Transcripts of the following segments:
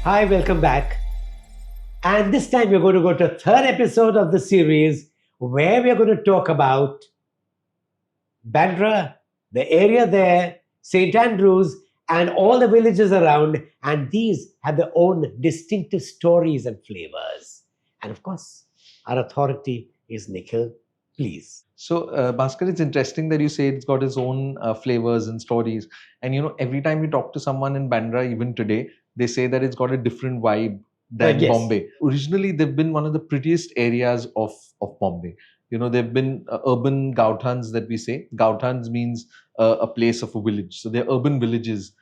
Hi, welcome back. And this time we're going to go to the third episode of the series where we're going to talk about Bandra, the area there, St. Andrews, and all the villages around. And these have their own distinctive stories and flavors. And of course, our authority is Nikhil. Please. So, Bhaskar, it's interesting that you say it's got its own flavors and stories. And, every time you talk to someone in Bandra, even today, they say that it's got a different vibe than Yes. Bombay. Originally, they've been one of the prettiest areas of Bombay. They've been urban gauthans that we say. Gauthans means a place of a village. So they're urban villages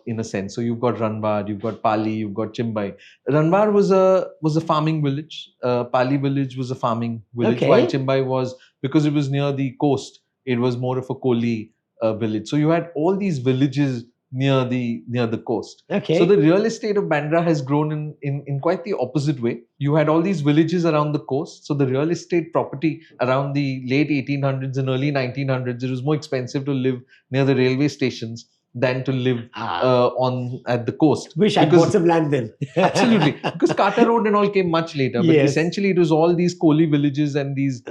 in a sense. So you've got Ranwar, you've got Pali, you've got Chimbai. Ranwar was a farming village. Pali Village was a farming village, Okay. while Chimbai was, because it was near the coast, it was more of a Koli village. So you had all these villages near the coast. Okay. So the real estate of Bandra has grown in quite the opposite way. You had all these villages around the coast. So the real estate property around the late 1800s and early 1900s, it was more expensive to live near the railway stations than to live at the coast. Wish I bought some land then. Absolutely, because Carter Road and all came much later. But Yes. essentially, it was all these Koli villages and these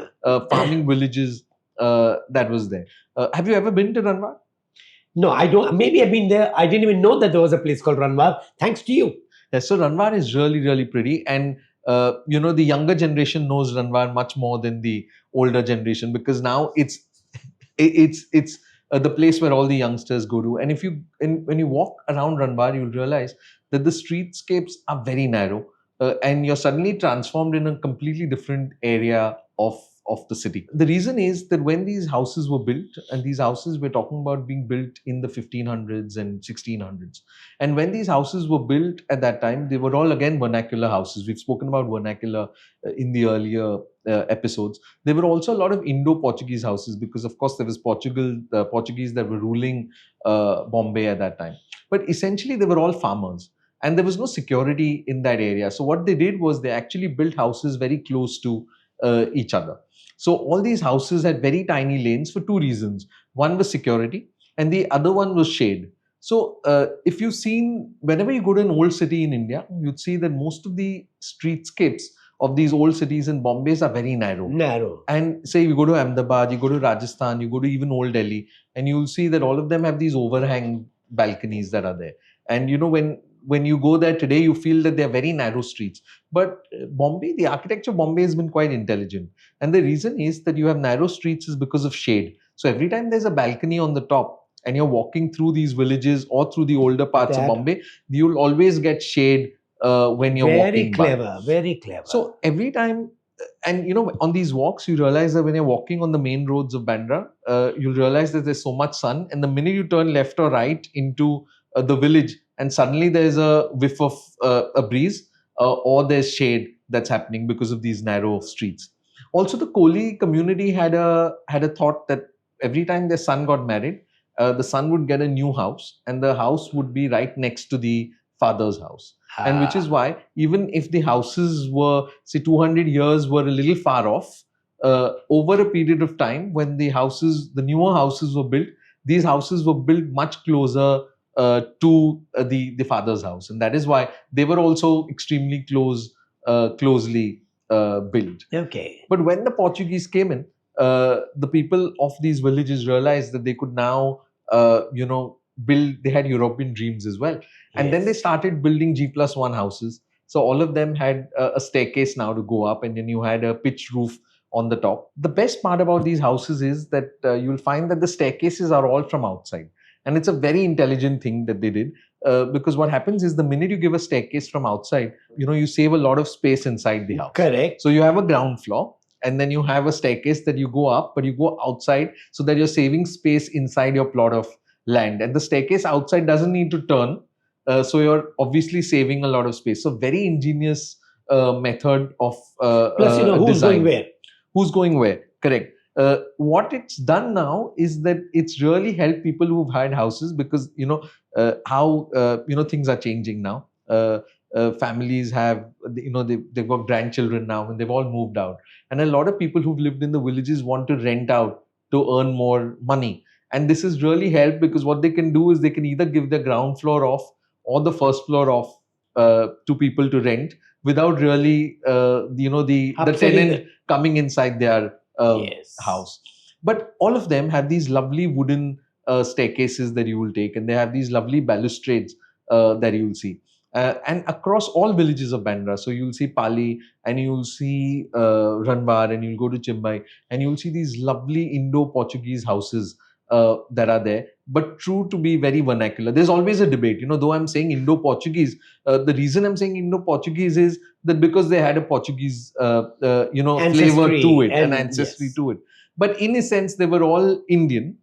farming villages that was there. Have you ever been to Ranwar? No, I don't. Maybe I've been there. I didn't even know that there was a place called Ranwar. Thanks to you. Yes, so Ranwar is really, really pretty. And, the younger generation knows Ranwar much more than the older generation, because now it's the place where all the youngsters go to. And when you walk around Ranwar, you'll realize that the streetscapes are very narrow, and you're suddenly transformed in a completely different area of the city. The reason is that when these houses were built, and these houses we're talking about being built in the 1500s and 1600s, and when these houses were built at that time, they were all again vernacular houses. We've spoken about vernacular in the earlier episodes. There were also a lot of Indo-Portuguese houses, because of course there was Portuguese that were ruling Bombay at that time. But essentially they were all farmers, and there was no security in that area. So what they did was they actually built houses very close to each other. So all these houses had very tiny lanes for two reasons. One was security, and the other one was shade. So if you've seen, whenever you go to an old city in India, you'd see that most of the streetscapes of these old cities in Bombay are very narrow. Narrow. And say you go to Ahmedabad, you go to Rajasthan, you go to even Old Delhi, and you'll see that all of them have these overhang balconies that are there. And when you go there today, you feel that they're very narrow streets. But Bombay, the architecture of Bombay has been quite intelligent. And the reason is that you have narrow streets is because of shade. So every time there's a balcony on the top and you're walking through these villages or through the older parts of Bombay, you'll always get shade when you're walking by. Very clever. So every time, and on these walks, you realize that when you're walking on the main roads of Bandra, you'll realize that there's so much sun. And the minute you turn left or right into the village, and suddenly there's a whiff of a breeze, or there's shade that's happening because of these narrow streets. Also, the Koli community had a thought that every time their son got married, the son would get a new house, and the house would be right next to the father's house. And which is why, even if the houses were, say, 200 years were a little far off, over a period of time, when the newer houses were built, these houses were built much closer to the father's house. And that is why they were also extremely closely built. Okay. But when the Portuguese came in, the people of these villages realized that they could now, build, they had European dreams as well. And then they started building G+1 houses. So all of them had a staircase now to go up, and then you had a pitched roof on the top. The best part about these houses is that you'll find that the staircases are all from outside. And it's a very intelligent thing that they did, because what happens is the minute you give a staircase from outside, you save a lot of space inside the house. Correct. So you have a ground floor, and then you have a staircase that you go up, but you go outside so that you're saving space inside your plot of land. And the staircase outside doesn't need to turn. So you're obviously saving a lot of space. So very ingenious method of Plus, who's design. going where? Who's going where? Correct. What it's done now is that it's really helped people who've had houses, because how things are changing now. Families have, they've got grandchildren now, and they've all moved out. And a lot of people who've lived in the villages want to rent out to earn more money. And this has really helped, because what they can do is they can either give the ground floor off or the first floor off to people to rent without really the Upselling tenant coming inside their Yes. house. But all of them have these lovely wooden staircases that you will take, and they have these lovely balustrades that you will see. And across all villages of Bandra, so you'll see Pali, and you'll see Ranwar, and you'll go to Chimbai, and you'll see these lovely Indo-Portuguese houses that are there, but true to be very vernacular. There's always a debate, though I'm saying Indo-Portuguese, the reason I'm saying Indo-Portuguese is that because they had a Portuguese, flavor to it, an ancestry yes. to it. But in a sense, they were all Indian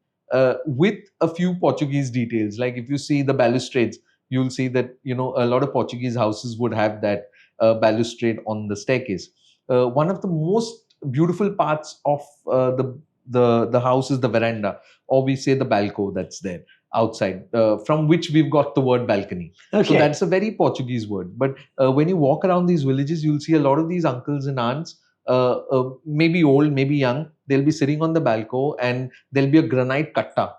with a few Portuguese details. Like if you see the balustrades, you'll see that a lot of Portuguese houses would have that balustrade on the staircase. One of the most beautiful parts of the house is the veranda, or we say the balcony that's there outside, from which we've got the word balcony. Okay. So that's a very Portuguese word. But when you walk around these villages, you'll see a lot of these uncles and aunts, maybe old, maybe young. They'll be sitting on the balcony, and there'll be a granite katta,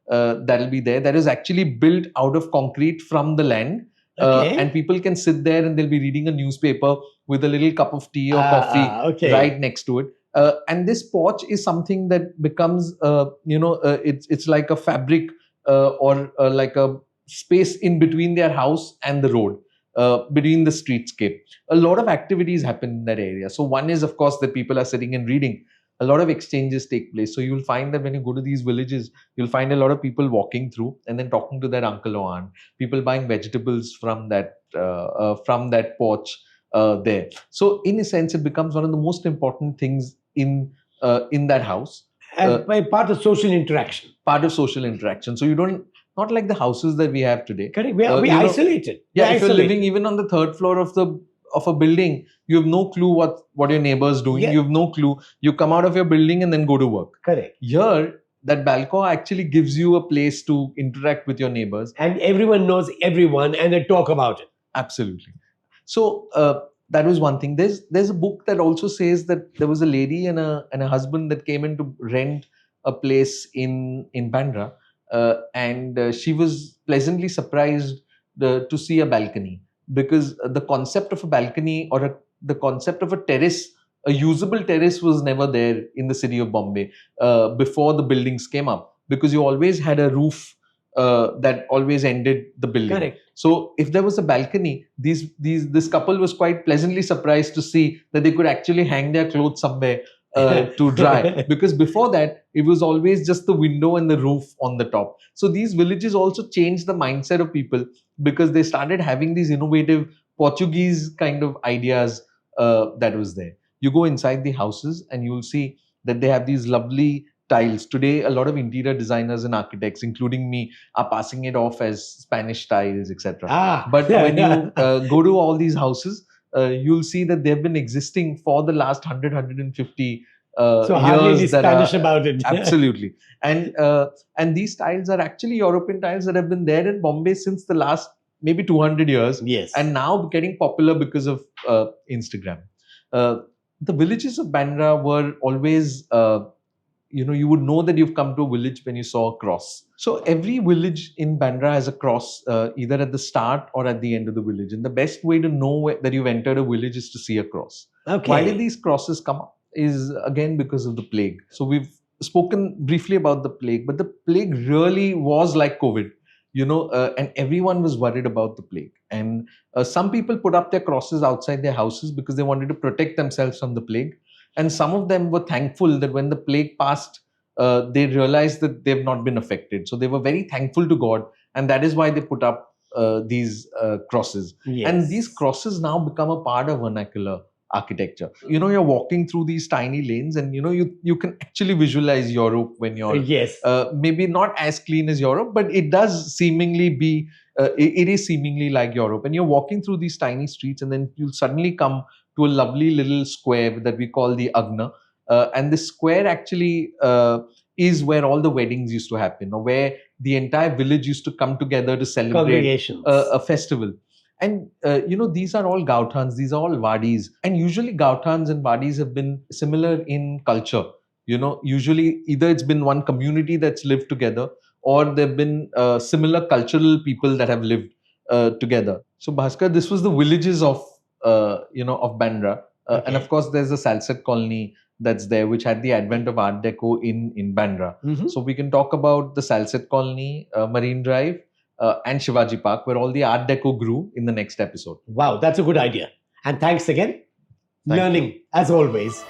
that'll be there. That is actually built out of concrete from the land. Okay. And people can sit there and they'll be reading a newspaper with a little cup of tea or coffee Okay. right next to it. And this porch is something that becomes, it's like a fabric or like a space in between their house and the road, between the streetscape. A lot of activities happen in that area. So one is, of course, that people are sitting and reading. A lot of exchanges take place. So you'll find that when you go to these villages, you'll find a lot of people walking through and then talking to their uncle or aunt. People buying vegetables from that porch there. So in a sense, it becomes one of the most important things in that house. And by part of social interaction. Part of social interaction. So you don't, not like the houses that we have today. Correct. We are isolated. Yeah, if you're living even on the third floor of a building, you have no clue what your neighbor is doing. Yeah. You have no clue. You come out of your building and then go to work. Correct. Here, that balcony actually gives you a place to interact with your neighbors. And everyone knows everyone and they talk about it. Absolutely. So that was one thing. There's a book that also says that there was a lady and a husband that came in to rent a place in Bandra, and she was pleasantly surprised to see a balcony, because the concept of a balcony or the concept of a terrace, a usable terrace, was never there in the city of Bombay before the buildings came up, because you always had a roof that always ended the building. Correct. So if there was a balcony, this couple was quite pleasantly surprised to see that they could actually hang their clothes somewhere to dry, because before that it was always just the window and the roof on the top. So these villages also changed the mindset of people, because they started having these innovative Portuguese kind of ideas that was there. You go inside the houses and you'll see that they have these lovely tiles. Today, a lot of interior designers and architects, including me, are passing it off as Spanish tiles, etc. But when you go to all these houses, you'll see that they've been existing for the last 100, 150 so hardly years. be Spanish about it. Absolutely. And these tiles are actually European tiles that have been there in Bombay since the last maybe 200 years. Yes. And now getting popular because of Instagram. The villages of Bandra were always, you would know that you've come to a village when you saw a cross. So every village in Bandra has a cross, either at the start or at the end of the village. And the best way to know that you've entered a village is to see a cross. Okay. Why did these crosses come up? Is again because of the plague. So we've spoken briefly about the plague, but the plague really was like COVID, and everyone was worried about the plague. And some people put up their crosses outside their houses because they wanted to protect themselves from the plague. And some of them were thankful that when the plague passed, they realized that they've not been affected. So they were very thankful to God. And that is why they put up these crosses. Yes. And these crosses now become a part of vernacular architecture. You're walking through these tiny lanes, and you can actually visualize Europe when you're yes. Maybe not as clean as Europe, but it does seemingly be it is seemingly like Europe. And you're walking through these tiny streets, and then you'll suddenly come to a lovely little square that we call the Agna, and this square actually is where all the weddings used to happen, or where the entire village used to come together to celebrate a festival. And, these are all Gauthans, these are all Wadis. And usually Gauthans and Wadis have been similar in culture. Usually either it's been one community that's lived together, or there've been similar cultural people that have lived together. So Bhaskar, this was the villages of of Bandra, and Okay. of course there's a Salsette colony that's there, which had the advent of Art Deco in Bandra. Mhm. So we can talk about the Salsette colony, Marine Drive, and Shivaji Park, where all the Art Deco grew in the next episode. Wow, that's a good idea. And thanks again. Thank Learning, as always.